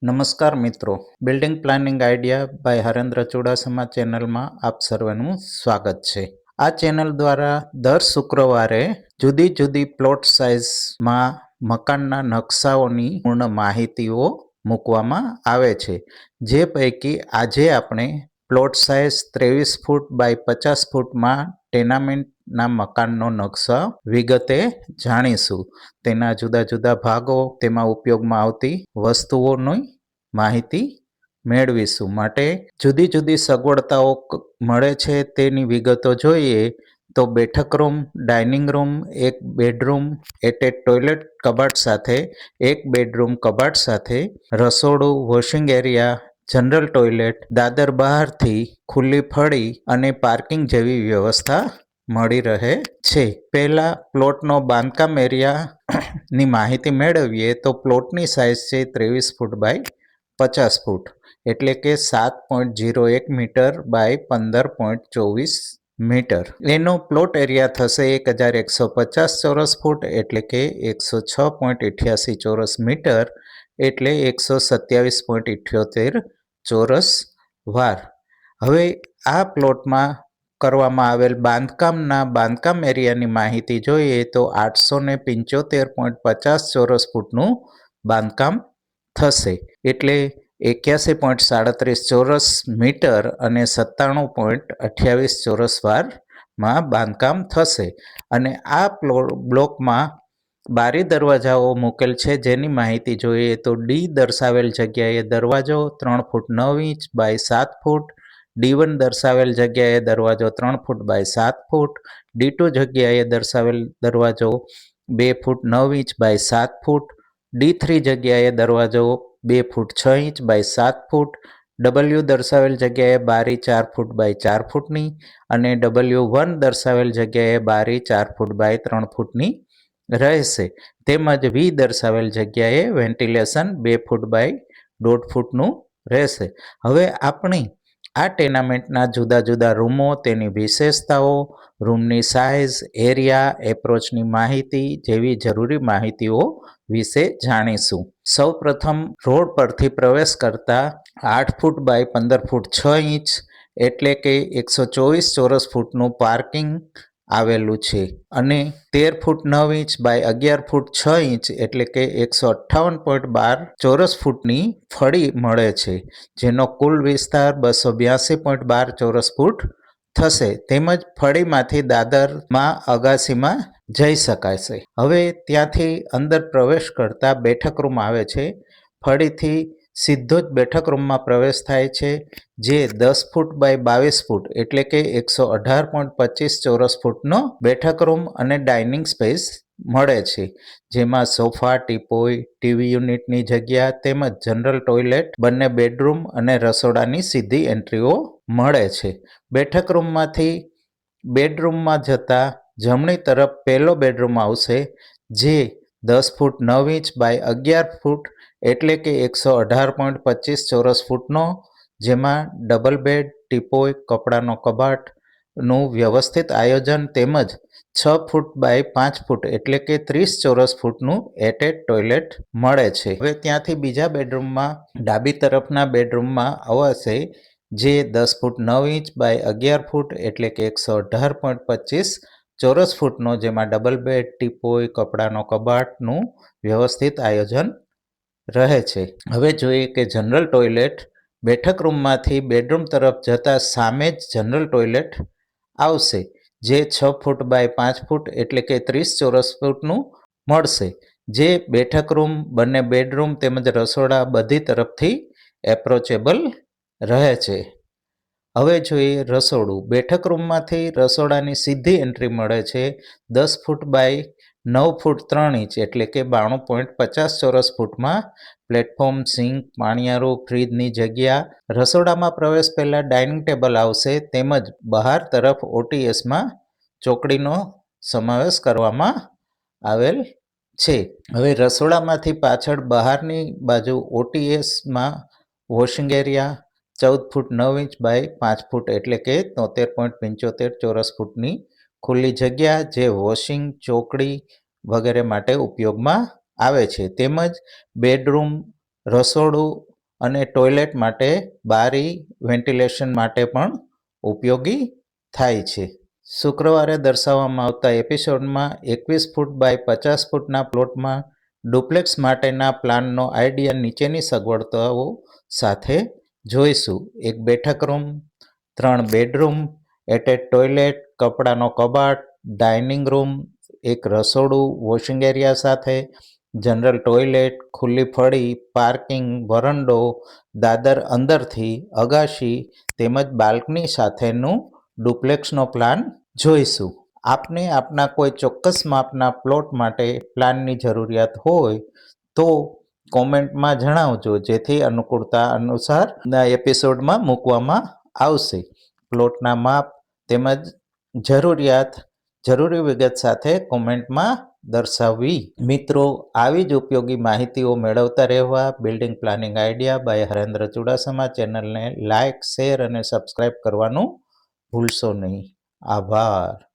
નમસ્કાર મિત્રો, building planning idea by Harendra Chudasama ચેનલમાં આપ સર્વેનું સ્વાગત છે. આ ચેનલ દ્વારા દર શુક્રવારે જુદી જુદી પ્લોટ સાઇઝમાં મકાનના નકશાઓની પૂર્ણ માહિતીઓ મૂકવામાં આવે છે. જે પૈકી આજે આપણે પ્લોટ સાઇઝ 23 ફૂટ બાય 50 ફૂટમાં ટેનામેન્ટના મકાનનો નકશા વિગતે જાણીશું. તેના જુદા જુદા ભાગો, તેમાં ઉપયોગમાં આવતી વસ્તુઓની માહિતી મેળવીશું. માટે જુદી જુદી સગવડતાઓ મળે છે તેની વિગતો જોઈએ તો બેઠક રૂમ, ડાઇનિંગ રૂમ, એક બેડરૂમ, એટેચ ટોયલેટ કબાટ સાથે, એક બેડરૂમ કબાટ સાથે, રસોડું, વોશિંગ એરિયા, જનરલ ટોયલેટ, દાદર બહારથી ખુલ્લી ફળી અને પાર્કિંગ જેવી વ્યવસ્થા મળી રહે છે. પહેલા પ્લોટનો બાંધકામ એરિયાની માહિતી મેળવીએ તો પ્લોટની સાઇઝ છે 23 ફૂટ બાય 50 ફૂટ, એટલે કે 7.01 મીટર બાય 15.24 મીટર. એનો પ્લોટ એરિયા થશે 1150 ચોરસ ફૂટ, એટલે કે 106.88 ચોરસ મીટર, એટલે 127.78 ચોરસ વાર. હવે આ પ્લોટમાં કરવામાં આવેલ બાંધકામ એરિયાની માહિતી જોઈએ તો 875.50 ચોરસ ફૂટનું બાંધકામ થશે, એટલે 81.37 ચોરસ મીટર અને 97.28 ચોરસ વારમાં બાંધકામ થશે. અને આ બ્લોકમાં બારી દરવાજાઓ મૂકેલ છે જેની માહિતી જોઈએ તો ડી દર્શાવેલ જગ્યાએ દરવાજો 3 ફૂટ 9 ઇંચ બાય 7 ફૂટ, D1 દર્શાવેલ જગ્યાએ દરવાજો 3 ફૂટ બાય 7 ફૂટ, D2 જગ્યાએ દર્શાવેલ દરવાજો 2 ફૂટ 9 ઇંચ બાય 7 ફૂટ, D3 જગ્યાએ દરવાજો 2 ફૂટ 6 ઇંચ બાય 7 ફૂટ, W દર્શાવેલ જગ્યાએ બારી 4 ફૂટ બાય 4 ફૂટની અને W1 દર્શાવેલ જગ્યાએ બારી 4 ફૂટ બાય 3 ફૂટની રહેશે. તેમજ V દર્શાવેલ જગ્યાએ વેન્ટિલેશન 2 ફૂટ બાય 1.5 ફૂટનું રહેશે. હવે આપણી આ ટેનામેન્ટના જુદા જુદા રૂમો, તેની વિશેષતાઓ, રૂમની સાઇઝ, એરિયા, એપ્રોચની માહિતી જેવી જરૂરી માહિતીઓ વિશે જાણીશું. સૌપ્રથમ રોડ પરથી પ્રવેશ કરતા 8 ફૂટ બાય 15 ફૂટ 6 ઇંચ, એટલે કે 124 ચોરસ ફૂટનું પાર્કિંગ આવેલું છે અને 13 ફૂટ 9 ઇંચ બાય 11 ફૂટ 6 ઇંચ, એટલે કે 158.12 ચોરસ ફૂટની ફળી મળે છે, જેનો કુલ વિસ્તાર 282.12 ચોરસ ફૂટ થશે. તેમજ ફળીમાંથી દાદરમાં અગાસીમાં જઈ શકાશે. હવે ત્યાંથી અંદર પ્રવેશ કરતા બેઠક રૂમ આવે છે. ફળીથી સીધો જ બેઠક રૂમમાં પ્રવેશ થાય છે, જે 10 ફૂટ બાય 22 ફૂટ, એટલે કે 118.25 ચોરસ ફૂટનો બેઠક રૂમ અને ડાઇનિંગ સ્પેસ મળે છે, જેમાં સોફા, ટીપોય, ટીવી યુનિટની જગ્યા તેમજ જનરલ ટોયલેટ, બંને બેડરૂમ અને રસોડાની સીધી એન્ટ્રીઓ મળે છે. બેઠક રૂમમાંથી બેડરૂમમાં જતા જમણી તરફ પહેલો બેડરૂમ આવશે, જે 10 ફૂટ 9 ઇંચ બાય 11 ફૂટ, એટલે કે 118.25 ચોરસ ફૂટનો, જેમાં ડબલ બેડ, ટીપોય, કપડાનો કબાટનું વ્યવસ્થિત આયોજન તેમજ 6 ફૂટ બાય 5 ફૂટ, એટલે કે 30 ચોરસ ફૂટનું એટેચ ટોયલેટ મળે છે. હવે ત્યાંથી બીજા બેડરૂમમાં ડાબી તરફના બેડરૂમમાં અવાશે, જે 10 ફૂટ 9 ઇંચ બાય 11 ફૂટ, એટલે કે 118.25 ચોરસ ફૂટનો, જેમાં ડબલ બેડ, ટીપોય, કપડાનો કબાટનું વ્યવસ્થિત આયોજન રહે છે. હવે જોઈએ કે જનરલ ટોયલેટ. બેઠક રૂમમાંથી બેડરૂમ તરફ જતા સામે જ જનરલ ટોયલેટ આવશે, જે 6 ફૂટ બાય 5 ફૂટ, એટલે કે 30 ચોરસ ફૂટનું મળશે, જે બેઠક રૂમ, બંને બેડરૂમ તેમજ રસોડા બધી તરફથી એપ્રોચેબલ રહે છે. હવે જોઈએ રસોડું. બેઠક રૂમમાંથી રસોડાની સીધી એન્ટ્રી મળે છે. 10 ફૂટ બાય 9 ફૂટ 3 ઇંચ, એટલે કે 92.50 ચોરસ ફૂટમાં પ્લેટફોર્મ, સિંક, પાણિયારું, ફ્રીજની જગ્યા. રસોડામાં પ્રવેશ પહેલા ડાઇનિંગ ટેબલ આવશે, તેમજ બહાર તરફ ઓટીએસમાં ચોકડીનો સમાવેશ કરવામાં આવેલ છે. હવે રસોડામાંથી પાછળ બહારની બાજુ ઓટીએસમાં washing area 14 foot 9 inch by 5 foot, એટલે કે 73.75 ચોરસ ફૂટની ખુલ્લી જગ્યા, જે વોશિંગ, ચોકડી વગેરે માટે ઉપયોગમાં આવે છે. તેમજ બેડરૂમ, રસોડું અને ટોયલેટ માટે બારી વેન્ટિલેશન માટે પણ ઉપયોગી થાય છે. શુક્રવારે દર્શાવવામાં આવતા એપિસોડમાં 21 ફૂટ બાય 50 ફૂટના પ્લોટમાં ડુપ્લેક્સ માટેના પ્લાનનો આઈડિયા નીચેની સગવડતાઓ સાથે જોઈશું. એક બેઠક રૂમ, 3 બેડરૂમ, એટેચ ટોયલેટ, કપડાનો કબાટ, ડાઇનિંગ રૂમ, એક રસોડું વોશિંગ એરિયા સાથે, જનરલ ટોયલેટ, ખુલ્લી ફળી, પાર્કિંગ, વરંડો, દાદર અંદરથી, અગાશી તેમજ બાલ્કની સાથેનું ડુપ્લેક્સનો પ્લાન જોઈશું. આપને આપના કોઈ ચોક્કસ માપના પ્લોટ માટે પ્લાનની જરૂરિયાત હોય તો કોમેન્ટમાં જણાવજો, જેથી અનુકૂળતા અનુસાર એપિસોડમાં મૂકવામાં આવશે. પ્લોટના માપ તેમજ જરૂરી વિગત સાથે કોમેન્ટમાં દર્શાવવી. મિત્રો, આવી જ ઉપયોગી માહિતીઓ મેળવતા રહેવા building planning idea by Harendra Chudasama ચેનલને લાઇક, શેર અને સબસ્ક્રાઇબ કરવાનું ભૂલશો નહીં. આભાર.